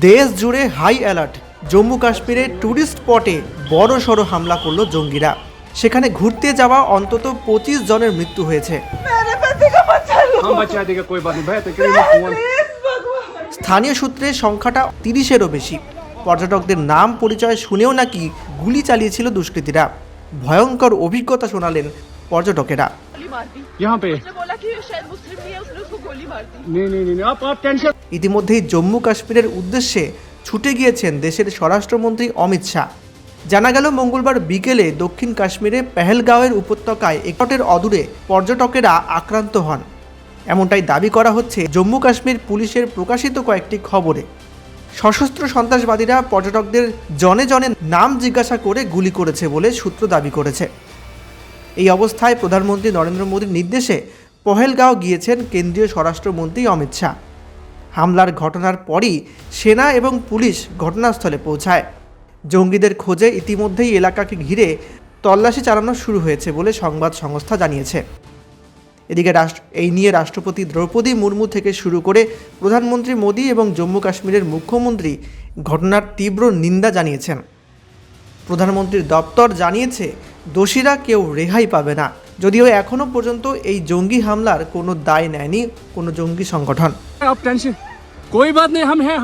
দেশ জুড়ে high alert. Jammu কাশ্মীরের ট্যুরিস্ট স্পটে বড় সড়ো হামলা করল জঙ্গিরা। সেখানে ঘুরতে যাওয়া অন্তত 25 জনের মৃত্যু হয়েছে। স্থানীয় সূত্রে সংখ্যাটা 30-এরও বেশি। পর্যটকদের নাম পরিচয় শুনেও নাকি গুলি চালিয়েছিল দুষ্কৃতীরা। ভয়ঙ্কর অভিজ্ঞতা শোনালেন পর্যটকেরা। ইতিমধ্যেই জম্মু কাশ্মীরের উদ্দেশ্যে ছুটে গিয়েছেন দেশের স্বরাষ্ট্রমন্ত্রী অমিত শাহ। জানা গেল মঙ্গলবার বিকেলে দক্ষিণ কাশ্মীরে পেহেলগাঁওয়ের উপত্যকায় একটের অদূরে পর্যটকেরা আক্রান্ত হন, এমনটাই দাবি করা হচ্ছে জম্মু কাশ্মীর পুলিশের প্রকাশিত কয়েকটি খবরে। সশস্ত্র সন্ত্রাসবাদীরা পর্যটকদের জনে জনে নাম জিজ্ঞাসা করে গুলি করেছে বলে সূত্র দাবি করেছে। এই অবস্থায় প্রধানমন্ত্রী নরেন্দ্র মোদীর নির্দেশে পহেলগাঁও গিয়েছেন কেন্দ্রীয় স্বরাষ্ট্রমন্ত্রী অমিত শাহ। হামলার ঘটনার পরই সেনা এবং পুলিশ ঘটনাস্থলে পৌঁছায়। জঙ্গিদের খোঁজে ইতিমধ্যেই এলাকাকে ঘিরে তল্লাশি চালানো শুরু হয়েছে বলে সংবাদ সংস্থা জানিয়েছে। এদিকে এই নিয়ে রাষ্ট্রপতি দ্রৌপদী মুর্মু থেকে শুরু করে প্রধানমন্ত্রী মোদী এবং জম্মু কাশ্মীরের মুখ্যমন্ত্রী ঘটনার তীব্র নিন্দা জানিয়েছেন। প্রধানমন্ত্রীর দপ্তর জানিয়েছে দোষীরা কেউ রেহাই পাবে না, যদিও এখনও পর্যন্ত এই জঙ্গি হামলার কোনো দায় নেয়নি কোনো জঙ্গি সংগঠন। आप टेंशन कोई बात नहीं, हम हैं।